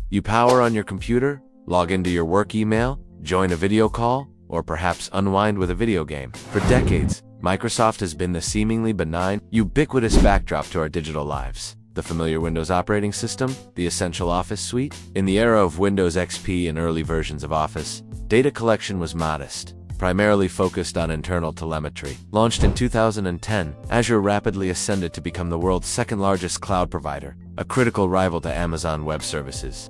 You power on your computer, log into your work email, join a video call, or perhaps unwind with a video game. For decades, Microsoft has been the seemingly benign, ubiquitous backdrop to our digital lives. The familiar Windows operating system, the essential Office suite. In the era of Windows XP and early versions of Office, data collection was modest, primarily focused on internal telemetry. Launched in 2010, Azure rapidly ascended to become the world's second-largest cloud provider, a critical rival to Amazon Web Services.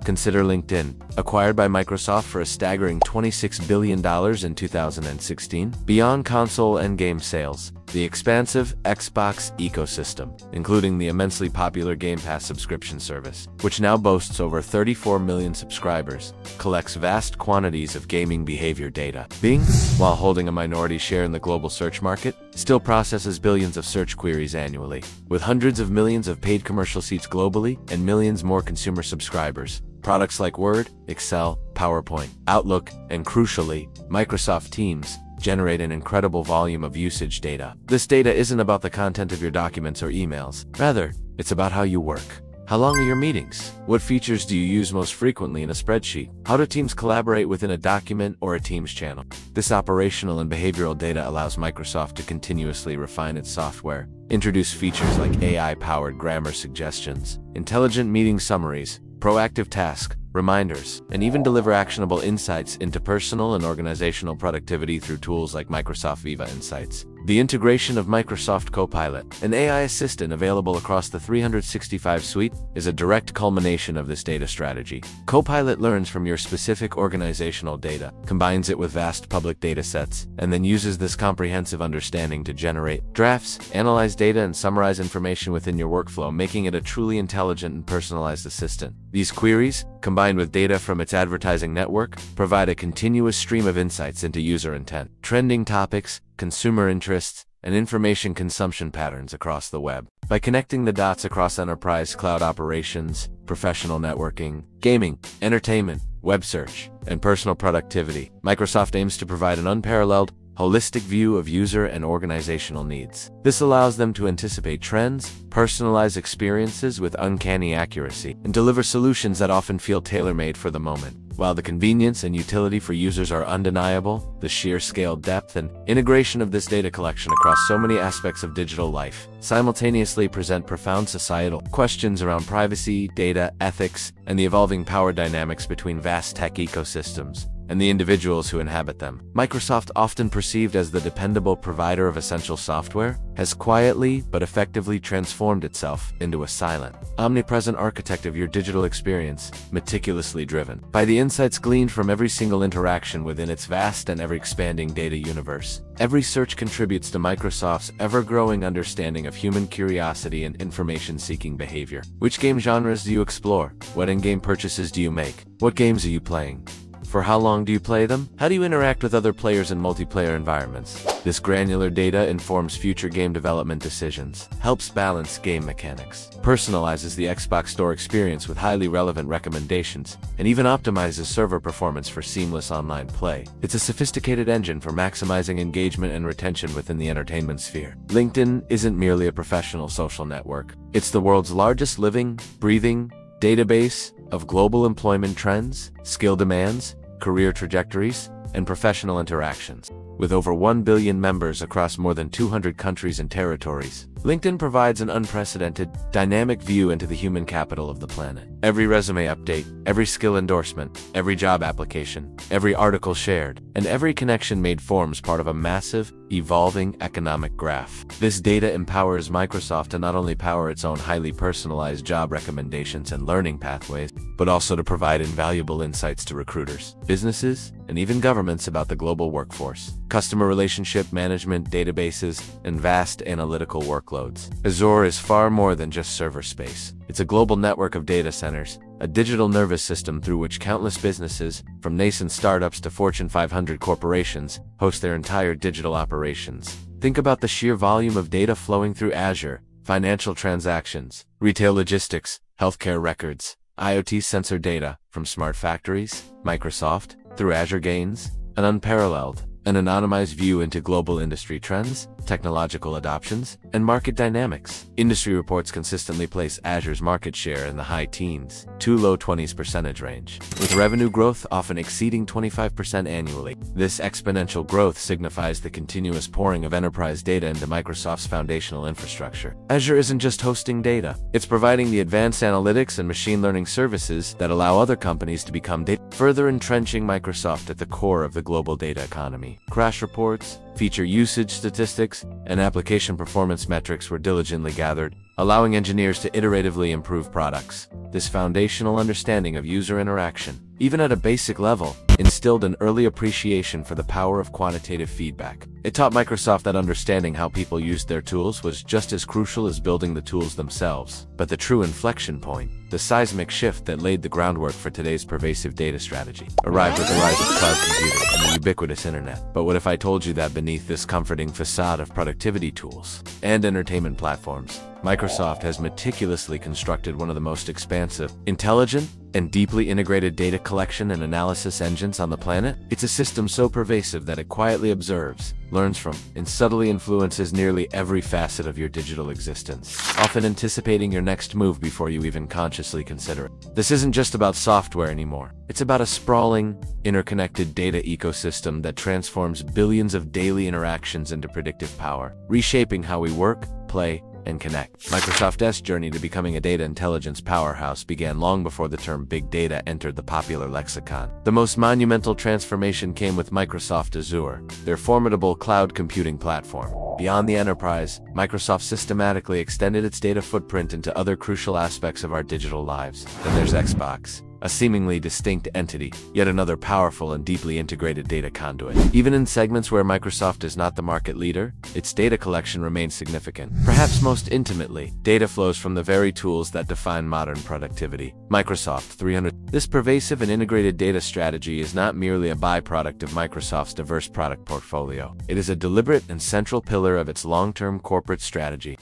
Consider LinkedIn, acquired by Microsoft for a staggering $26 billion in 2016. Beyond console and game sales, the expansive Xbox ecosystem, including the immensely popular Game Pass subscription service, which now boasts over 34 million subscribers, collects vast quantities of gaming behavior data. Bing, while holding a minority share in the global search market, still processes billions of search queries annually, with hundreds of millions of paid commercial seats globally and millions more consumer subscribers. Products like Word, Excel, PowerPoint, Outlook, and crucially, Microsoft Teams generate an incredible volume of usage data. This data isn't about the content of your documents or emails. Rather, it's about how you work. How long are your meetings? What features do you use most frequently in a spreadsheet? How do teams collaborate within a document or a Teams channel? This operational and behavioral data allows Microsoft to continuously refine its software, introduce features like AI-powered grammar suggestions, intelligent meeting summaries, proactive task reminders, and even deliver actionable insights into personal and organizational productivity through tools like Microsoft Viva Insights. The integration of Microsoft Copilot, an AI assistant available across the 365 suite, is a direct culmination of this data strategy. Copilot learns from your specific organizational data, combines it with vast public data sets, and then uses this comprehensive understanding to generate drafts, analyze data, and summarize information within your workflow, making it a truly intelligent and personalized assistant. These queries, combined with data from its advertising network, provide a continuous stream of insights into user intent, trending topics, consumer interests, and information consumption patterns across the web. By connecting the dots across enterprise cloud operations, professional networking, gaming, entertainment, web search, and personal productivity, Microsoft aims to provide an unparalleled, holistic view of user and organizational needs. This allows them to anticipate trends, personalize experiences with uncanny accuracy, and deliver solutions that often feel tailor-made for the moment. While the convenience and utility for users are undeniable, the sheer scale, depth, and integration of this data collection across so many aspects of digital life simultaneously present profound societal questions around privacy, data, ethics, and the evolving power dynamics between vast tech ecosystems and the individuals who inhabit them. Microsoft, often perceived as the dependable provider of essential software, has quietly but effectively transformed itself into a silent, omnipresent architect of your digital experience, meticulously driven by the insights gleaned from every single interaction within its vast and ever-expanding data universe. Every search contributes to Microsoft's ever-growing understanding of human curiosity and information-seeking behavior. Which game genres do you explore? What in-game purchases do you make? What games are you playing? For how long do you play them? How do you interact with other players in multiplayer environments? This granular data informs future game development decisions, helps balance game mechanics, personalizes the Xbox Store experience with highly relevant recommendations, and even optimizes server performance for seamless online play. It's a sophisticated engine for maximizing engagement and retention within the entertainment sphere. LinkedIn isn't merely a professional social network. It's the world's largest living, breathing database of global employment trends, skill demands, career trajectories, and professional interactions. With over 1 billion members across more than 200 countries and territories, LinkedIn provides an unprecedented, dynamic view into the human capital of the planet. Every resume update, every skill endorsement, every job application, every article shared, and every connection made forms part of a massive, evolving economic graph. This data empowers Microsoft to not only power its own highly personalized job recommendations and learning pathways, but also to provide invaluable insights to recruiters, businesses, and even governments about the global workforce, customer relationship management databases, and vast analytical workloads. Azure is far more than just server space. It's a global network of data centers, a digital nervous system through which countless businesses, from nascent startups to Fortune 500 corporations, host their entire digital operations. Think about the sheer volume of data flowing through Azure: financial transactions, retail logistics, healthcare records, IoT sensor data, from smart factories. Microsoft, through Azure, gains an unparalleled and anonymized view into global industry trends, technological adoptions, and market dynamics. Industry reports consistently place Azure's market share in the high teens to low 20s% range, with revenue growth often exceeding 25% annually. This exponential growth signifies the continuous pouring of enterprise data into Microsoft's foundational infrastructure. Azure isn't just hosting data, it's providing the advanced analytics and machine learning services that allow other companies to become data, further entrenching Microsoft at the core of the global data economy. Crash reports, feature usage statistics, and application performance metrics were diligently gathered, allowing engineers to iteratively improve products. This foundational understanding of user interaction, even at a basic level, instilled an early appreciation for the power of quantitative feedback. It taught Microsoft that understanding how people used their tools was just as crucial as building the tools themselves. But the true inflection point, the seismic shift that laid the groundwork for today's pervasive data strategy, arrived with the rise of cloud computing and the ubiquitous internet. But what if I told you that beneath this comforting facade of productivity tools and entertainment platforms, Microsoft has meticulously constructed one of the most expansive, intelligent, and deeply integrated data collection and analysis engines on the planet? It's a system so pervasive that it quietly observes, learns from, and subtly influences nearly every facet of your digital existence, often anticipating your next move before you even consciously consider it. This isn't just about software anymore. It's about a sprawling, interconnected data ecosystem that transforms billions of daily interactions into predictive power, reshaping how we work, play, and connect. Microsoft's journey to becoming a data intelligence powerhouse began long before the term big data entered the popular lexicon. The most monumental transformation came with Microsoft Azure, their formidable cloud computing platform. Beyond the enterprise, Microsoft systematically extended its data footprint into other crucial aspects of our digital lives. Then there's Xbox, a seemingly distinct entity, yet another powerful and deeply integrated data conduit. Even in segments where Microsoft is not the market leader, its data collection remains significant. Perhaps most intimately, data flows from the very tools that define modern productivity. Microsoft 300. This pervasive and integrated data strategy is not merely a byproduct of Microsoft's diverse product portfolio. It is a deliberate and central pillar of its long-term corporate strategy.